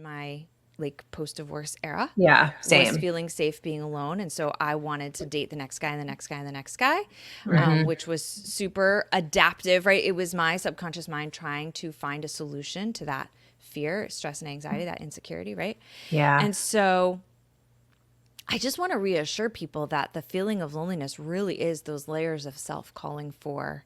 my like post-divorce era. Yeah, Was same. feeling safe being alone. And so I wanted to date the next guy and the next guy and the next guy, which was super adaptive, right? It was my subconscious mind trying to find a solution to that fear, stress, and anxiety, that insecurity, right? Yeah. And so I just want to reassure people that the feeling of loneliness really is those layers of self calling for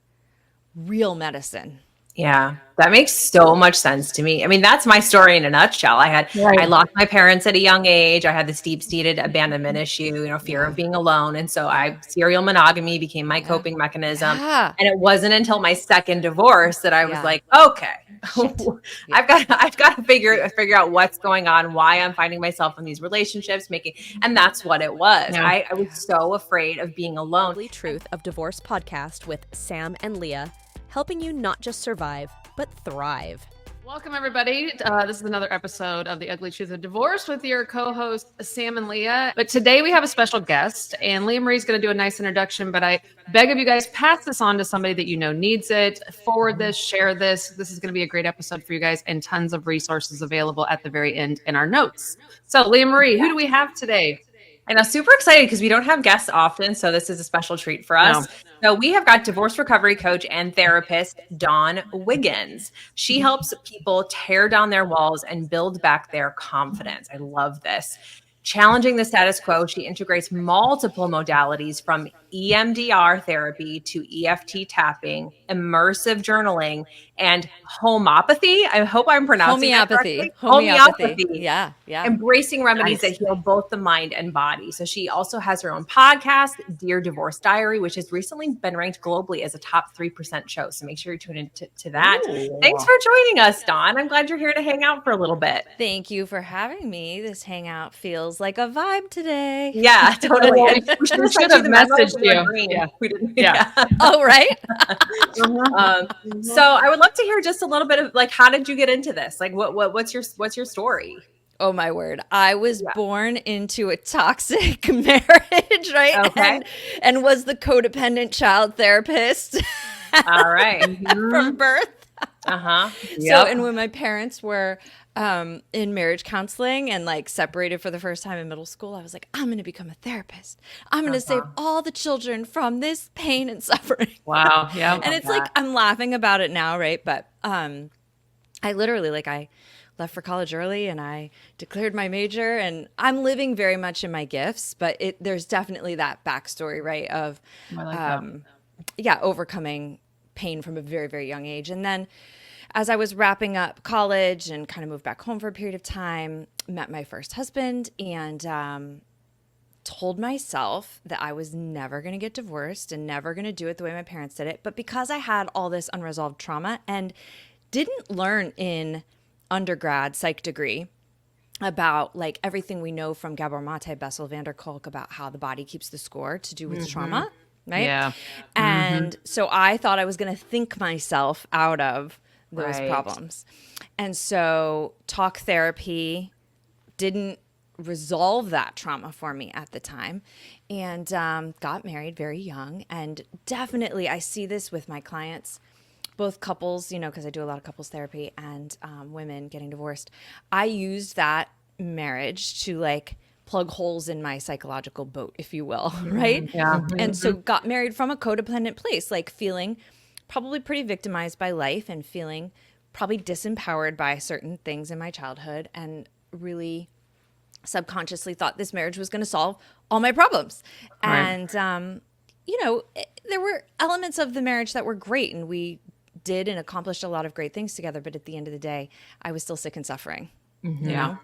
real medicine. Yeah, that makes so much sense to me. I mean, that's my story in a nutshell. I lost my parents at a young age. I had this deep-seated abandonment issue, fear of being alone. And so serial monogamy became my coping mechanism. Yeah. And it wasn't until my second divorce that I was Yeah. like, okay, Shit. Yeah. I've got to figure out what's going on, why I'm finding myself in these relationships, and that's what it was. Yeah. I was so afraid of being alone. Ugly Truth of Divorce podcast with Sam and Leah, helping you not just survive, but thrive. Welcome, everybody. This is another episode of The Ugly Truth of Divorce with your co-hosts, Sam and Leah. But today we have a special guest, and Leah Marie's going to do a nice introduction, but I beg of you guys, pass this on to somebody that you know needs it. Forward this, share this. This is going to be a great episode for you guys, and tons of resources available at the very end in our notes. So, Leah Marie, who do we have today? And I'm super excited because we don't have guests often, so this is a special treat for us. So we have got divorce recovery coach and therapist Dawn Wiggins. She helps people tear down their walls and build back their confidence. I love this. Challenging the status quo, she integrates multiple modalities from EMDR therapy to EFT tapping, immersive journaling, and homeopathy. I hope I'm pronouncing that correctly. Homeopathy. Yeah. Embracing remedies that heal both the mind and body. So she also has her own podcast, Dear Divorce Diary, which has recently been ranked globally as a top 3% show. So make sure you tune into that. Ooh. Thanks for joining us, Dawn. I'm glad you're here to hang out for a little bit. Thank you for having me. This hangout feels like a vibe today. Yeah, totally. We should have messaged you. Yeah. We didn't. Yeah. Oh, right. So I would love to hear just a little bit of like, how did you get into this? Like, what's your story? Oh my word. I was born into a toxic marriage, right? Okay. And was the codependent child therapist. All right. From birth. Uh-huh. So, and when my parents were in marriage counseling and like separated for the first time in middle school, I was like, I'm going to become a therapist. I'm going to save all the children from this pain and suffering. Wow. Yeah. And it's like, I'm laughing about it now, right? But I literally, like, I left for college early and I declared my major, and I'm living very much in my gifts, but there's definitely that backstory, right? Of, overcoming pain from a very, very young age. And then as I was wrapping up college and kind of moved back home for a period of time, met my first husband and told myself that I was never going to get divorced and never going to do it the way my parents did it. But because I had all this unresolved trauma and didn't learn in undergrad psych degree about like everything we know from Gabor Mate, Bessel van der Kolk about how the body keeps the score to do with trauma, right? Yeah. And so I thought I was going to think myself out of those problems. And so talk therapy didn't resolve that trauma for me at the time, and got married very young. And definitely I see this with my clients, both couples, because I do a lot of couples therapy, and women getting divorced. I used that marriage to like plug holes in my psychological boat, if you will, right? Yeah. And so got married from a codependent place, like feeling probably pretty victimized by life and feeling probably disempowered by certain things in my childhood, and really subconsciously thought this marriage was going to solve all my problems. Right. And, there were elements of the marriage that were great, and we did and accomplished a lot of great things together. But at the end of the day, I was still sick and suffering, you know?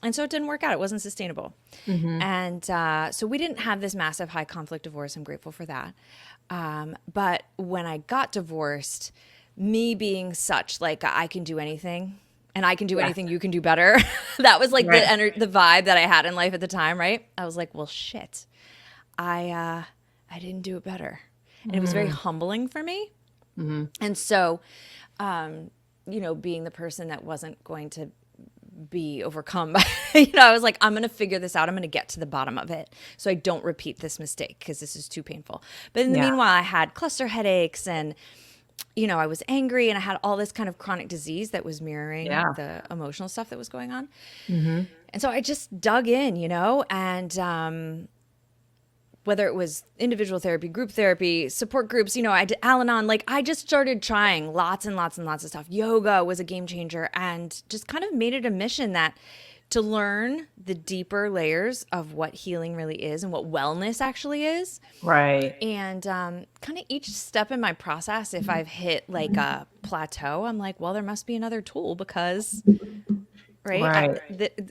And so it didn't work out. It wasn't sustainable. And so we didn't have this massive high conflict divorce. I'm grateful for that. But when I got divorced, me being such like I can do anything and I can do anything you can do better. That was like the vibe that I had in life at the time, right? I was like, well, shit, I didn't do it better. And it was very humbling for me. And so, being the person that wasn't going to be overcome by, I was like, I'm going to figure this out. I'm going to get to the bottom of it so I don't repeat this mistake because this is too painful. But in the meanwhile, I had cluster headaches and, I was angry and I had all this kind of chronic disease that was mirroring Yeah. the emotional stuff that was going on. Mm-hmm. And so I just dug in, and whether it was individual therapy, group therapy, support groups, I did Al-Anon. Like, I just started trying lots and lots and lots of stuff. Yoga was a game changer, and just kind of made it a mission that to learn the deeper layers of what healing really is and what wellness actually is. Right. And kind of each step in my process, if I've hit like a plateau, I'm like, well, there must be another tool because, Right.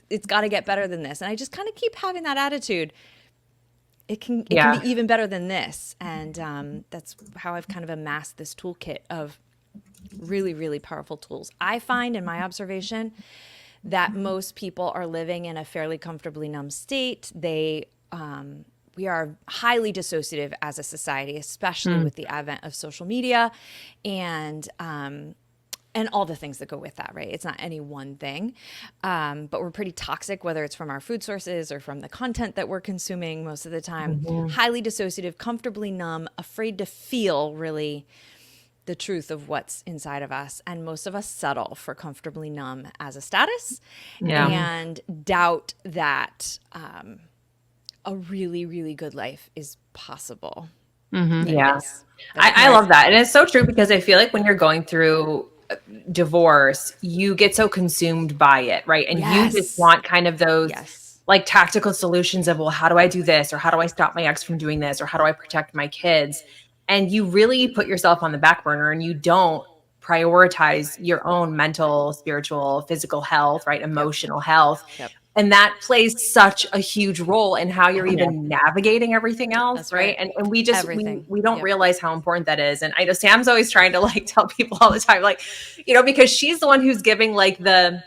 it's got to get better than this. And I just kind of keep having that attitude. It can Yeah. be even better than this. And that's how I've kind of amassed this toolkit of really, really powerful tools. I find in my observation that most people are living in a fairly comfortably numb state. We are highly dissociative as a society, especially with the advent of social media and all the things that go with that, right? It's not any one thing, but we're pretty toxic, whether it's from our food sources or from the content that we're consuming most of the time. Highly dissociative, comfortably numb, afraid to feel really the truth of what's inside of us. And most of us settle for comfortably numb as a status and doubt that a really, really good life is possible. Yeah. I love that. And it's so true because I feel like when you're going through divorce, you get so consumed by it, right? And you just want kind of those like tactical solutions of, well, how do I do this? Or how do I stop my ex from doing this? Or how do I protect my kids? And you really put yourself on the back burner and you don't prioritize your own mental, spiritual, physical health, right? Emotional health. And that plays such a huge role in how you're even navigating everything else. That's right. right. And we just, we don't realize how important that is. And I know Sam's always trying to like tell people all the time, like, because she's the one who's giving like the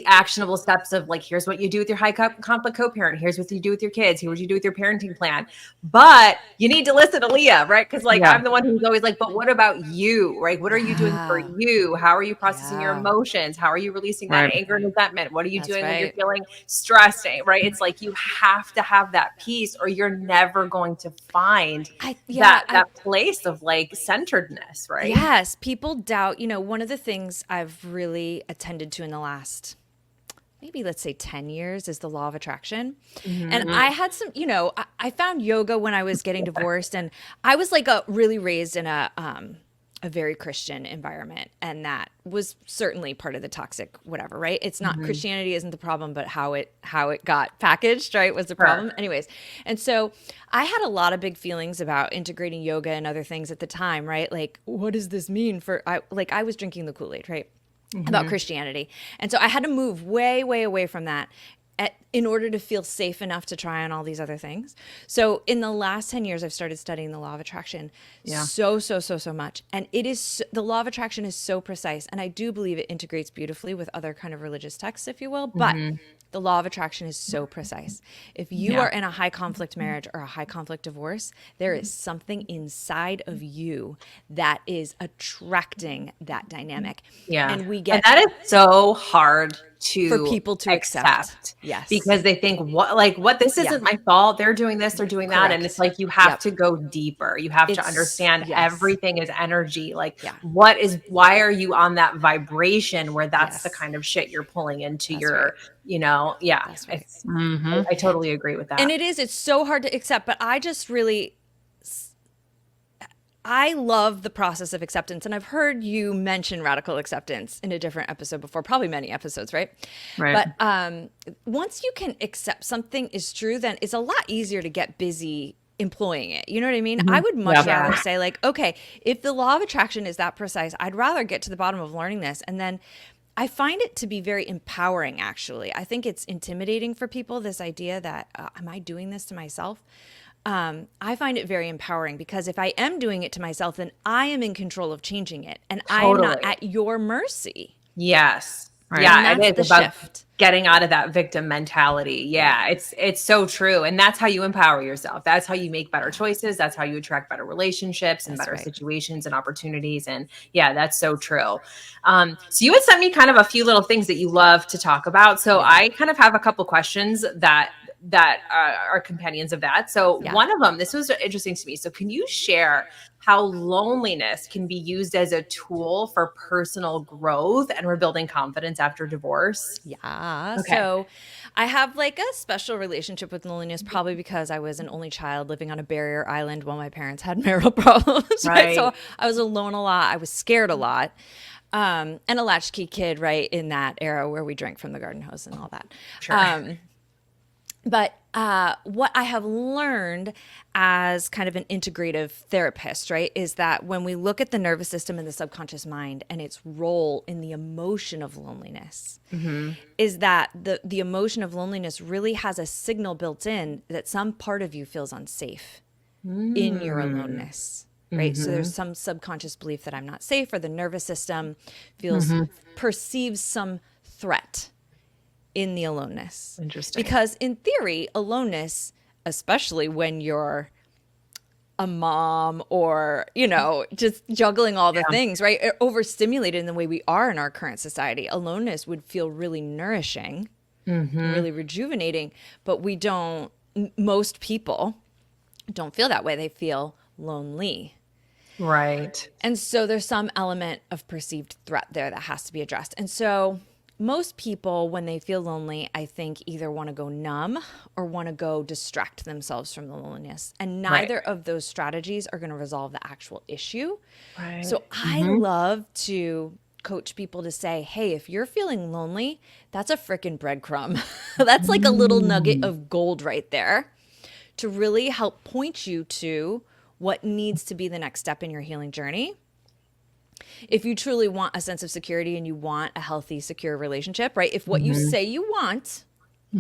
actionable steps of like, here's what you do with your high conflict co-parent. Here's what you do with your kids. Here's what you do with your parenting plan. But you need to listen to Leah, right? Because like, I'm the one who's always like, but what about you, right? What are you doing for you? How are you processing your emotions? How are you releasing that anger and resentment? What are you doing when you're feeling stressed, right? It's like, you have to have that peace or you're never going to find that place of like centeredness, right? Yes. People doubt, one of the things I've really attended to in the last, maybe let's say 10 years is the law of attraction. And I had some, I found yoga when I was getting divorced, and I was like really raised in a very Christian environment. And that was certainly part of the toxic whatever, right? It's not Christianity isn't the problem, but how it got packaged, right, was the problem. Anyways. And so I had a lot of big feelings about integrating yoga and other things at the time, right? Like, what does this mean I was drinking the Kool-Aid, right? About Christianity. And so I had to move way, way away from that in order to feel safe enough to try on all these other things. So in the last 10 years, I've started studying the law of attraction so much. And the law of attraction is so precise. And I do believe it integrates beautifully with other kind of religious texts, if you will. But the law of attraction is so precise. If you are in a high conflict marriage or a high conflict divorce, there is something inside of you that is attracting that dynamic. Yeah. And and that is so hard for people to accept. Yes. Because they think what this isn't my fault. They're doing this, they're doing that. And it's like, you have to go deeper. You have to understand everything is energy. Like why are you on that vibration where that's the kind of shit you're pulling into That's right. I totally agree with that. And it's so hard to accept, but I love the process of acceptance. And I've heard you mention radical acceptance in a different episode before, probably many episodes, right? But once you can accept something is true, then it's a lot easier to get busy employing it. You know what I mean? I would much rather say like, okay, if the law of attraction is that precise, I'd rather get to the bottom of learning this. And then I find it to be very empowering, actually. I think it's intimidating for people, this idea that, am I doing this to myself? I find it very empowering because if I am doing it to myself, then I am in control of changing it and I am not at your mercy. Yes. Right. Yeah. It is about shift. Getting out of that victim mentality. Yeah. It's so true. And that's how you empower yourself. That's how you make better choices. That's how you attract better relationships and better situations and opportunities. And that's so true. So you had sent me kind of a few little things that you love to talk about. So I kind of have a couple questions that are companions of that. So one of them, this was interesting to me. So can you share how loneliness can be used as a tool for personal growth and rebuilding confidence after divorce? Yeah. Okay. So I have like a special relationship with loneliness, probably because I was an only child living on a barrier island while my parents had marital problems. Right. So Right. I was alone a lot. I was scared a lot. And a latchkey kid, right, in that era where we drank from the garden hose and all that. Sure. But what I have learned as kind of an integrative therapist, right, is that when we look at the nervous system and the subconscious mind and its role in the emotion of loneliness, is that the emotion of loneliness really has a signal built in that some part of you feels unsafe in your aloneness. Right. So there's some subconscious belief that I'm not safe, or the nervous system perceives some threat in the aloneness. Interesting. Because in theory, aloneness, especially when you're a mom or, just juggling all the things, right? Overstimulated in the way we are in our current society, aloneness would feel really nourishing, really rejuvenating, but most people don't feel that way. They feel lonely. Right. And so there's some element of perceived threat there that has to be addressed. And so most people, when they feel lonely, I think either want to go numb or want to go distract themselves from the loneliness. And neither of those strategies are going to resolve the actual issue. Right. So I love to coach people to say, hey, if you're feeling lonely, that's a frickin' breadcrumb. That's like a little nugget of gold right there to really help point you to what needs to be the next step in your healing journey. If you truly want a sense of security and you want a healthy, secure relationship, right? If what you say you want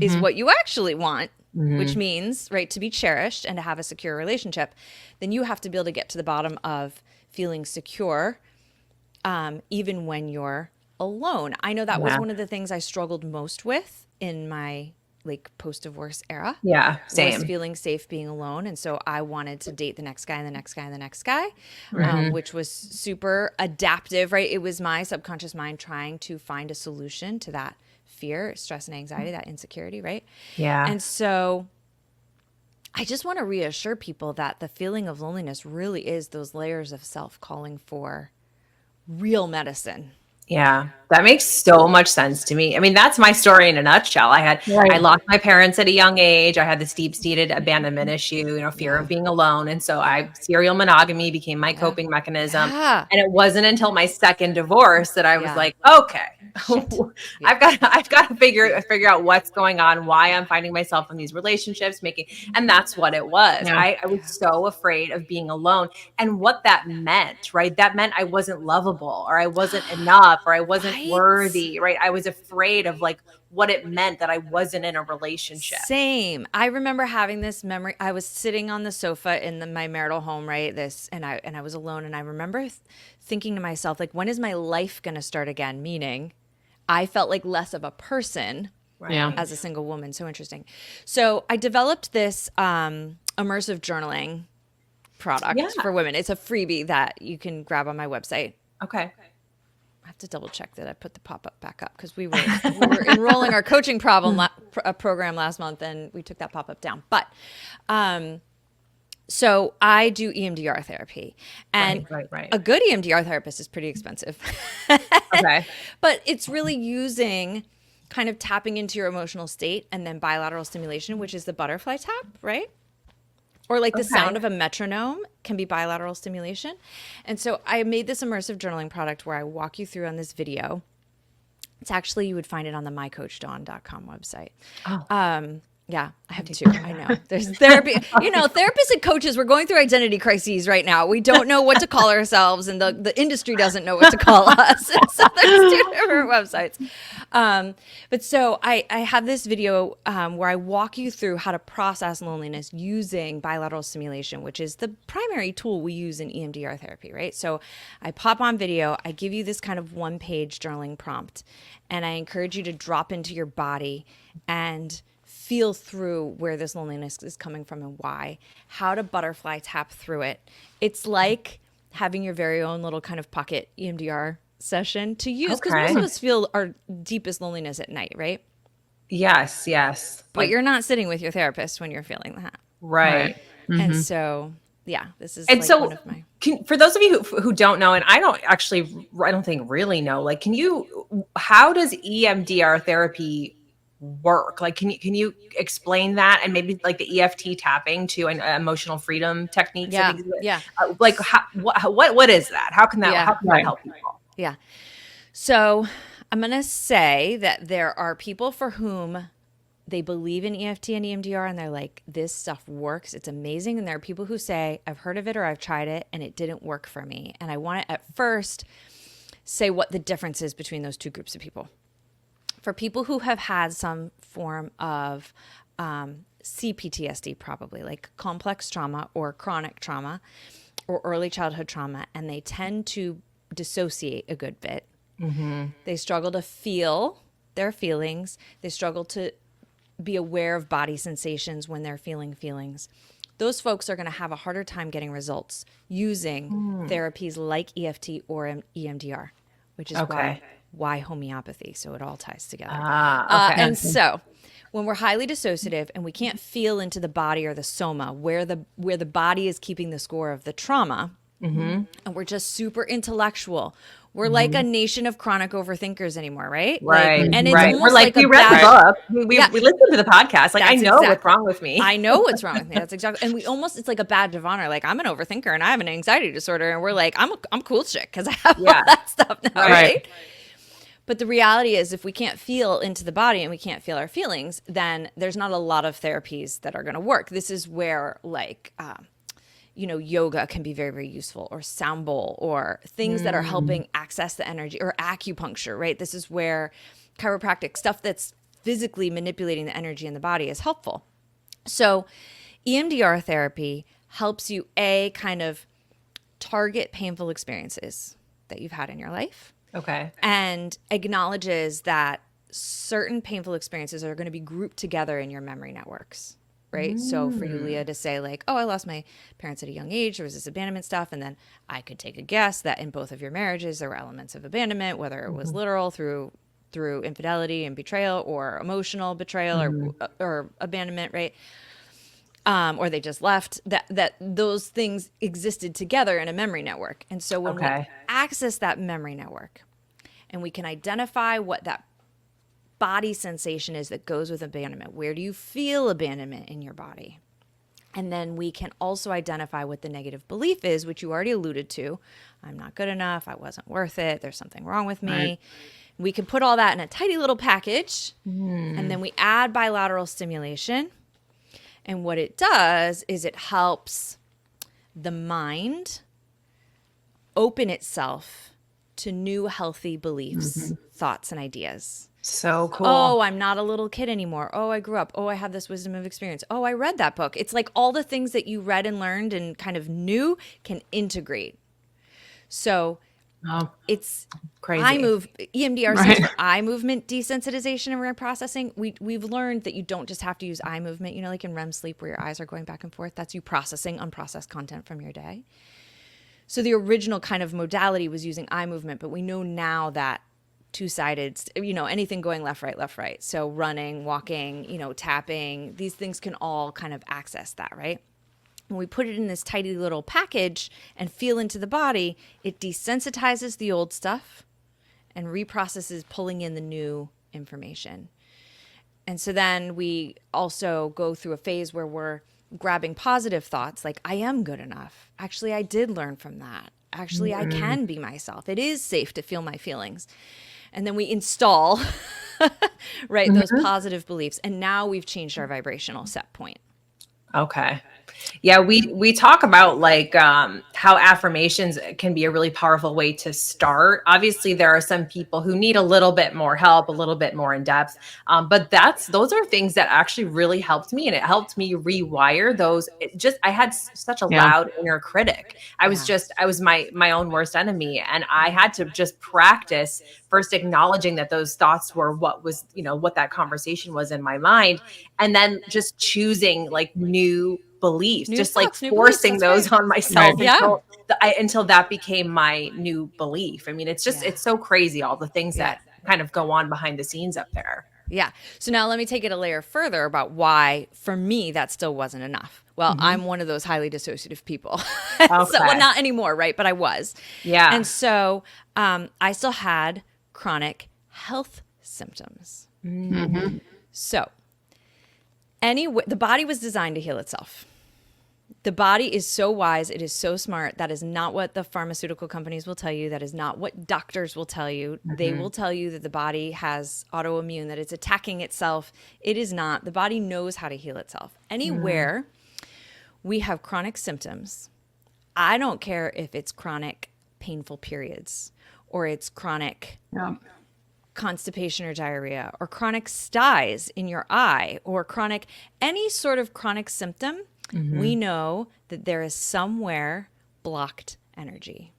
is what you actually want, which means, right, to be cherished and to have a secure relationship, then you have to be able to get to the bottom of feeling secure, even when you're alone. I know that was one of the things I struggled most with in my post-divorce era. Yeah, same. Was feeling safe being alone. And so I wanted to date the next guy and the next guy and the next guy, which was super adaptive, right? It was my subconscious mind trying to find a solution to that fear, stress and anxiety, that insecurity, right? Yeah. And so I just want to reassure people that the feeling of loneliness really is those layers of self calling for real medicine. Yeah, that makes so much sense to me. I mean, that's my story in a nutshell. I lost my parents at a young age. I had this deep-seated abandonment issue, fear of being alone. And so serial monogamy became my coping mechanism. Yeah. And it wasn't until my second divorce that I was like, okay, I've got to figure out what's going on, why I'm finding myself in these relationships, and that's what it was. Yeah. I was so afraid of being alone and what that meant, right? That meant I wasn't lovable, or I wasn't enough, or I wasn't worthy, right? I was afraid of what it meant that I wasn't in a relationship. Same. I remember having this memory. I was sitting on the sofa in my marital home, right? And I was alone, and I remember thinking to myself, when is my life going to start again? Meaning, I felt like less of a person as a single woman. So interesting. So I developed this immersive journaling product for women. It's a freebie that you can grab on my website. Okay. I have to double check that I put the pop-up back up because we were enrolling our coaching program last month, and we took that pop-up down. But so I do EMDR therapy, and right. a good EMDR therapist is pretty expensive. Okay. But it's really using kind of tapping into your emotional state and then bilateral stimulation, which is the butterfly tap, right? Or the sound of a metronome can be bilateral stimulation. And so I made this immersive journaling product where I walk you through on this video. It's actually, you would find it on the mycoachdawn.com website. Oh. Yeah, I have two. I know. There's therapy. Therapists and coaches, we're going through identity crises right now. We don't know what to call ourselves, and the industry doesn't know what to call us. And so there's two different websites. But so I have this video where I walk you through how to process loneliness using bilateral stimulation, which is the primary tool we use in EMDR therapy, right? So I pop on video, I give you this kind of one-page journaling prompt, and I encourage you to drop into your body and feel through where this loneliness is coming from and why, how to butterfly tap through it. It's like having your very own little kind of pocket EMDR session to use, because most of us feel our deepest loneliness at night, right? Yes. But you're not sitting with your therapist when you're feeling that. Right. And so Yeah, this is And like so one of my. for those of you who don't know, and I don't think really know, like, how does EMDR therapy work? Like, can you explain that, and maybe like the EFT tapping to an emotional freedom techniques? I Yeah, think, yeah, like, what is that? How can that yeah, help people? yeah. So I'm going to say that there are people for whom they believe in EFT and EMDR and they're like, this stuff works. It's amazing. And there are people who say, I've heard of it or I've tried it and it didn't work for me. And I want to at first say what the difference is between those two groups of people. For people who have had some form of CPTSD, probably like complex trauma or chronic trauma or early childhood trauma, and they tend to dissociate a good bit. Mm-hmm. They struggle to feel their feelings. They struggle to be aware of body sensations when they're feeling feelings. Those folks are going to have a harder time getting results using therapies like EFT or EMDR, which is why homeopathy. So it all ties together. Okay. And so when we're highly dissociative and we can't feel into the body or the soma where the body is keeping the score of the trauma, and we're just super intellectual. We're like a nation of chronic overthinkers anymore, right? Right. Like, and it's right. almost We're like, we a read the bad, book. We listened to the podcast. Like, I know what's wrong with me. I know what's wrong with me. That's exactly. And it's like a badge of honor. Like, I'm an overthinker and I have an anxiety disorder. And we're like, I'm cool as shit because I have all that stuff now, right? But the reality is, if we can't feel into the body and we can't feel our feelings, then there's not a lot of therapies that are going to work. This is where, like, yoga can be very, very useful, or sound bowl, or things that are helping access the energy, or acupuncture, right? This is where chiropractic stuff that's physically manipulating the energy in the body is helpful. So EMDR therapy helps you, kind of target painful experiences that you've had in your life. Okay. And acknowledges that certain painful experiences are going to be grouped together in your memory networks. Right. So for you, Leah, to say like, oh, I lost my parents at a young age, there was this abandonment stuff. And then I could take a guess that in both of your marriages, there were elements of abandonment, whether it was literal through infidelity and betrayal, or emotional betrayal, or abandonment. Right. Or they just left, that those things existed together in a memory network. And so when we access that memory network and we can identify what that body sensation is that goes with abandonment. Where do you feel abandonment in your body? And then we can also identify what the negative belief is, which you already alluded to. I'm not good enough. I wasn't worth it. There's something wrong with me. Right. We can put all that in a tiny little package, and then we add bilateral stimulation. And what it does is it helps the mind open itself to new healthy beliefs, thoughts, and ideas. So cool. Oh, I'm not a little kid anymore. Oh, I grew up. Oh, I have this wisdom of experience. Oh, I read that book. It's like all the things that you read and learned and kind of knew can integrate. So it's crazy. EMDR stands for eye movement desensitization and reprocessing. We've learned that you don't just have to use eye movement, like in REM sleep where your eyes are going back and forth. That's you processing unprocessed content from your day. So the original kind of modality was using eye movement, but we know now that two-sided, anything going left, right. So running, walking, tapping, these things can all kind of access that, right? When we put it in this tidy little package and feel into the body, it desensitizes the old stuff and reprocesses, pulling in the new information. And so then we also go through a phase where we're grabbing positive thoughts like, I am good enough. Actually, I did learn from that. Actually, I can be myself. It is safe to feel my feelings. And then we install, those positive beliefs. And now we've changed our vibrational set point. Okay. Yeah, we talk about like how affirmations can be a really powerful way to start. Obviously, there are some people who need a little bit more help, a little bit more in depth. But those are things that actually really helped me, and it helped me rewire those. I had such a loud inner critic. I was my own worst enemy, and I had to just practice first acknowledging that those thoughts were what that conversation was in my mind, and then just choosing like new beliefs, just thoughts, like forcing those on myself until that became my new belief. I mean, it's just, it's so crazy, all the things that kind of go on behind the scenes up there. Yeah. So now let me take it a layer further about why, for me, that still wasn't enough. Well, I'm one of those highly dissociative people. So, well, not anymore, right? But I was. Yeah. And so I still had chronic health symptoms. So the body was designed to heal itself. The body is so wise. It is so smart. That is not what the pharmaceutical companies will tell you. That is not what doctors will tell you. They will tell you that the body has autoimmune, that it's attacking itself. It is not. The body knows how to heal itself. Anywhere we have chronic symptoms, I don't care if it's chronic painful periods or it's chronic constipation or diarrhea or chronic styes in your eye or chronic, any sort of chronic symptom, we know that there is somewhere blocked energy.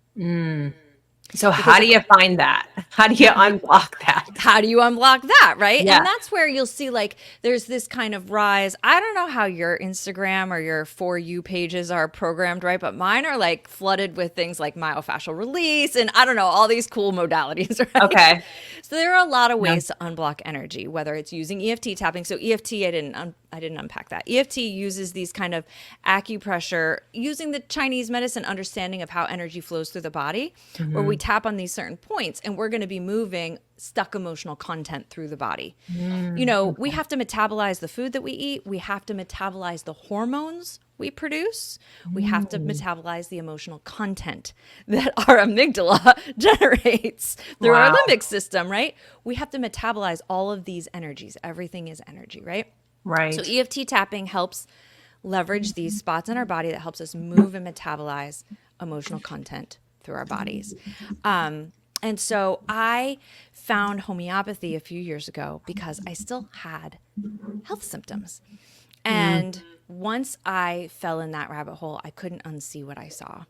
So how do you find that? How do you unblock that? How do you unblock that, right? Yeah. And that's where you'll see like there's this kind of rise. I don't know how your Instagram or your For You pages are programmed, right? But mine are like flooded with things like myofascial release and I don't know, all these cool modalities, right? Okay. So there are a lot of ways to unblock energy, whether it's using EFT tapping. So EFT, I didn't unpack that. EFT uses these kind of acupressure, using the Chinese medicine understanding of how energy flows through the body, where we tap on these certain points and we're going to be moving stuck emotional content through the body. You know, we have to metabolize the food that we eat. We have to metabolize the hormones we produce. We have to metabolize the emotional content that our amygdala generates through our limbic system, right? We have to metabolize all of these energies. Everything is energy, right? Right. So EFT tapping helps leverage these spots in our body that helps us move and metabolize emotional content through our bodies. And so I found homeopathy a few years ago because I still had health symptoms. And once I fell in that rabbit hole, I couldn't unsee what I saw.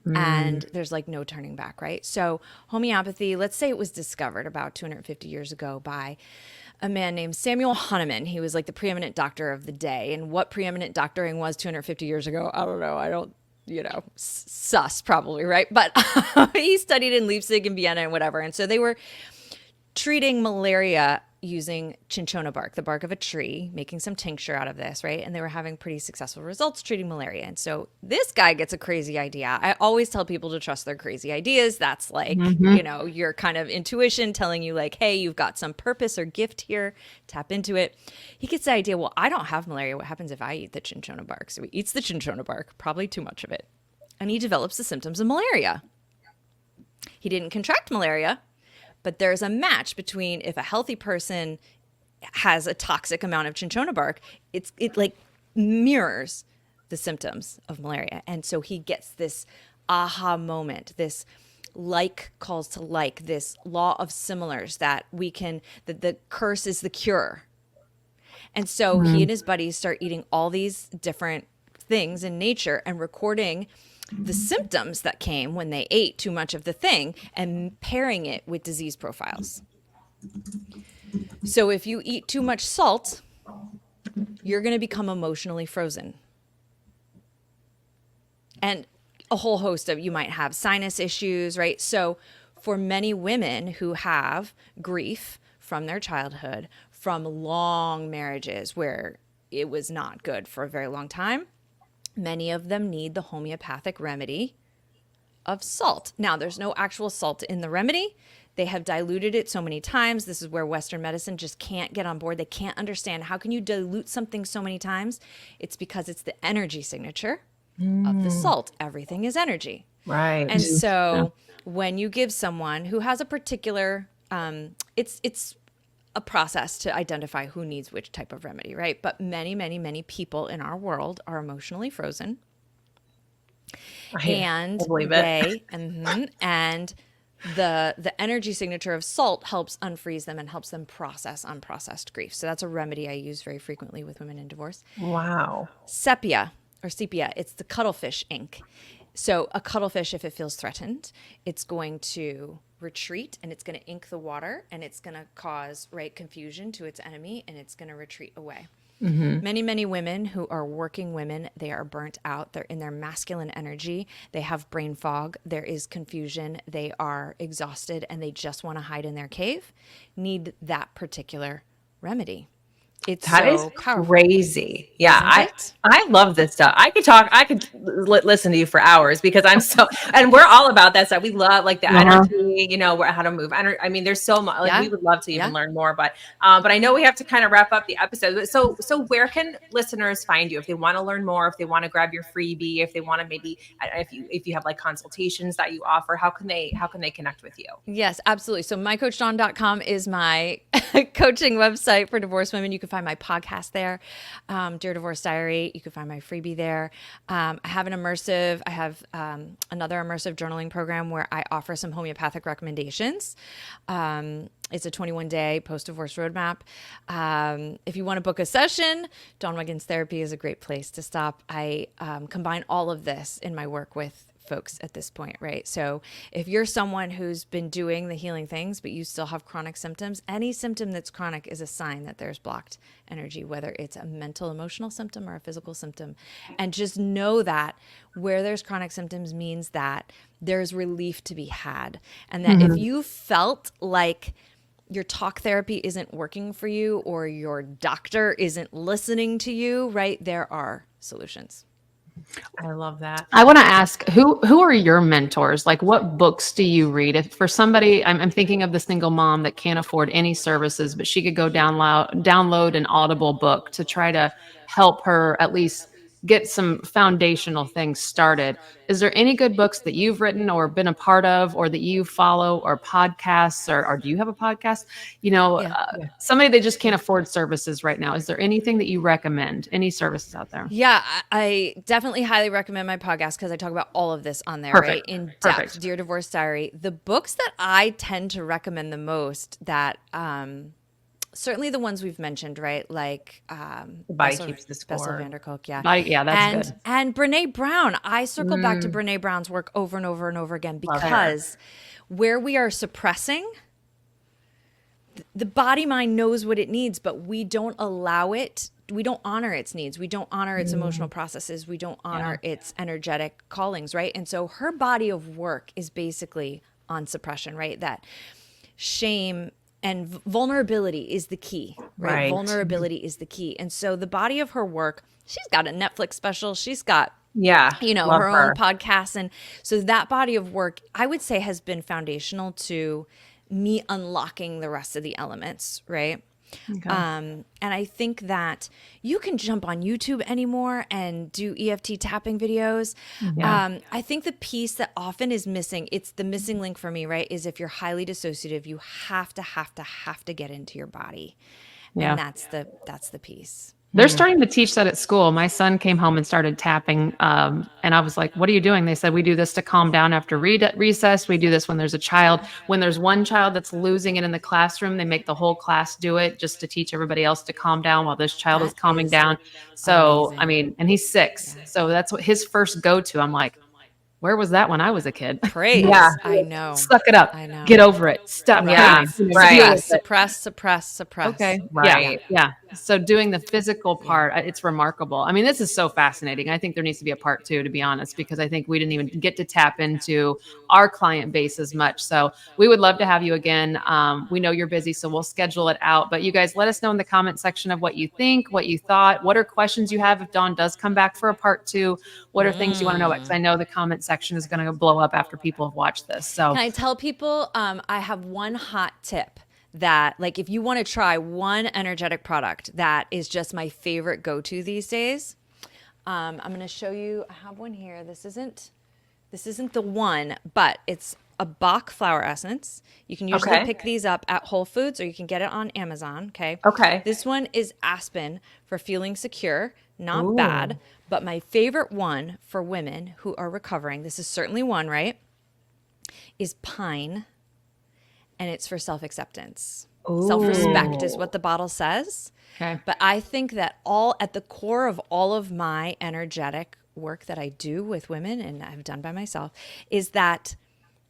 And there's like no turning back, right? So homeopathy, let's say it was discovered about 250 years ago by a man named Samuel Hahnemann. He was like the preeminent doctor of the day. And what preeminent doctoring was 250 years ago, I don't know. I don't, sus probably, right? But he studied in Leipzig and Vienna and whatever. And so they were treating malaria using cinchona bark, the bark of a tree, making some tincture out of this, right? And they were having pretty successful results treating malaria. And so this guy gets a crazy idea. I always tell people to trust their crazy ideas. That's like, your kind of intuition telling you like, hey, you've got some purpose or gift here, tap into it. He gets the idea, well, I don't have malaria. What happens if I eat the cinchona bark? So he eats the cinchona bark, probably too much of it. And he develops the symptoms of malaria. He didn't contract malaria, but there's a match between if a healthy person has a toxic amount of cinchona bark, it like mirrors the symptoms of malaria. And so he gets this aha moment, this like calls to like, this law of similars that the curse is the cure. And so he and his buddies start eating all these different things in nature and recording the symptoms that came when they ate too much of the thing and pairing it with disease profiles. So if you eat too much salt, you're going to become emotionally frozen. And a whole host of, you might have sinus issues, right? So for many women who have grief from their childhood, from long marriages where it was not good for a very long time, many of them need the homeopathic remedy of salt. Now, there's no actual salt in the remedy. They have diluted it so many times. This is where Western medicine just can't get on board. They can't understand, how can you dilute something so many times? It's because it's the energy signature of the salt. Everything is energy. Right. And so when you give someone who has a particular, it's a process to identify who needs which type of remedy, right? But many, many, many people in our world are emotionally frozen. And they, and the energy signature of salt helps unfreeze them and helps them process unprocessed grief. So that's a remedy I use very frequently with women in divorce. Wow. Sepia, it's the cuttlefish ink. So a cuttlefish, if it feels threatened, it's going to retreat and it's going to ink the water and it's going to cause confusion to its enemy and it's going to retreat away. Many, many women who are working women, they are burnt out. They're in their masculine energy. They have brain fog. There is confusion. They are exhausted and they just want to hide in their cave, need that particular remedy. It's That is so powerful. crazy. Yeah, Isn't it? I love this stuff. I could listen to you for hours because I'm so, and we're all about that stuff. We love like the energy, you know, how to move. I mean, there's so much, like Yeah. we would love to even Yeah. learn more, but I know we have to kind of wrap up the episode. So where can listeners find you if they want to learn more, if they want to grab your freebie, if they want to maybe, if you have like consultations that you offer, how can they connect with you? Yes, absolutely. So mycoachdawn.com is my coaching website for divorced women. You can find my podcast there, Dear Divorce Diary. You can find my freebie there. I have another immersive journaling program where I offer some homeopathic recommendations. It's a 21-day post-divorce roadmap. If you want to book a session, Dawn Wiggins Therapy is a great place to stop. I combine all of this in my work with folks at this point, right? So if you're someone who's been doing the healing things, but you still have chronic symptoms, any symptom that's chronic is a sign that there's blocked energy, whether it's a mental, emotional symptom or a physical symptom. And just know that where there's chronic symptoms means that there's relief to be had. And that if you felt like your talk therapy isn't working for you or your doctor isn't listening to you, right? There are solutions. I love that. I want to ask who are your mentors? Like, what books do you read? If for somebody, I'm thinking of the single mom that can't afford any services, but she could go download an Audible book to try to help her at least get some foundational things started. Is there any good books that you've written or been a part of, or that you follow, or podcasts, or do you have a podcast? You know, somebody that just can't afford services right now. Is there anything that you recommend? Any services out there? Yeah, I definitely highly recommend my podcast because I talk about all of this on there, right? In depth. Perfect. Dear Divorce Diary. The books that I tend to recommend the most that certainly the ones we've mentioned, right? Like The Body Keeps the Score. Bessel van der Kolk, yeah. That's good. And Brene Brown. I circle back to Brene Brown's work over and over and over again because where we are suppressing, the body mind knows what it needs, but we don't allow it. We don't honor its needs. We don't honor its emotional processes. We don't honor its energetic callings, right? And so her body of work is basically on suppression, right? That shame and vulnerability is the key, right? Vulnerability is the key. And so the body of her work, she's got a Netflix special. She's got, her own podcast. And so that body of work, I would say, has been foundational to me unlocking the rest of the elements, right? Okay. And I think that you can jump on YouTube anymore and do EFT tapping videos. Yeah. I think the piece that often is missing, it's the missing link for me, right, is if you're highly dissociative, you have to get into your body. Yeah. And that's the piece. They're starting to teach that at school. My son came home and started tapping. And I was like, what are you doing? They said, we do this to calm down after recess. We do this when there's a child. When there's one child that's losing it in the classroom, they make the whole class do it just to teach everybody else to calm down while this child is calming down. So, amazing. I mean, and he's 6. Yeah. So that's what his first go-to. I'm like, where was that when I was a kid? Praise. Yeah. I know. Suck it up. I know. Get over it. Stop. Yeah. Right. Suppress. Okay. Right. Yeah. So doing the physical part, it's remarkable. I mean, this is so fascinating. I think there needs to be a part 2, to be honest, because I think we didn't even get to tap into our client base as much. So we would love to have you again. We know you're busy, so we'll schedule it out. But you guys, let us know in the comment section of what you think, what you thought, what are questions you have if Dawn does come back for a part 2. What are things you want to know about? Because I know the comment section is going to blow up after people have watched this. So can I tell people, I have one hot tip that, like, if you want to try one energetic product that is just my favorite go-to these days, I'm going to show you. I have one here. This isn't the one, but it's a Bach flower essence. You can usually pick these up at Whole Foods, or you can get it on Amazon. Okay. This one is Aspen for feeling secure. Not bad, but my favorite one for women who are recovering, this is certainly one, right, is Pine, and it's for self-acceptance. Self-respect is what the bottle says. Okay. But I think that at the core of all of my energetic work that I do with women and I've done by myself is that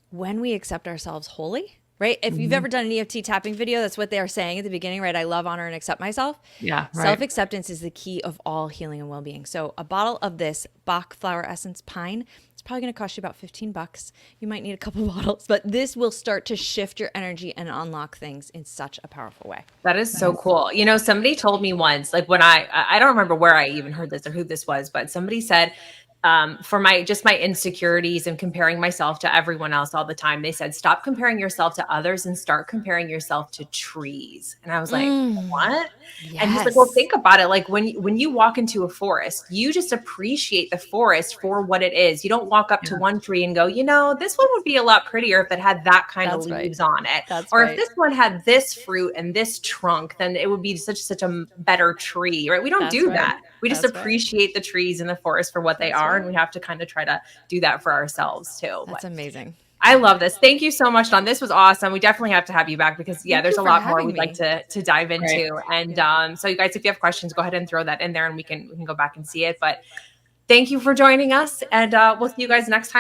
when we accept ourselves wholly, right? If you've ever done an EFT tapping video, that's what they are saying at the beginning, right? I love, honor, and accept myself. Yeah, right. Self-acceptance is the key of all healing and well-being. So a bottle of this Bach flower essence pine, it's probably going to cost you about $15. You might need a couple bottles, but this will start to shift your energy and unlock things in such a powerful way. That is so cool. You know, somebody told me once, like when I don't remember where I even heard this or who this was, but somebody said, for my insecurities and comparing myself to everyone else all the time, they said, stop comparing yourself to others and start comparing yourself to trees. And I was like, what? Yes. And he's like, well, think about it. Like when you walk into a forest, you just appreciate the forest for what it is. You don't walk up to one tree and go, you know, this one would be a lot prettier if it had that kind of leaves on it. Or if this one had this fruit and this trunk, then it would be such a better tree, right? We don't do that. We just appreciate the trees in the forest for what they are. And we have to kind of try to do that for ourselves too. That's amazing. I love this. Thank you so much, Dawn. This was awesome. We definitely have to have you back because there's a lot more we'd like to dive into. Right. And so you guys, if you have questions, go ahead and throw that in there and we can go back and see it. But thank you for joining us, and we'll see you guys next time.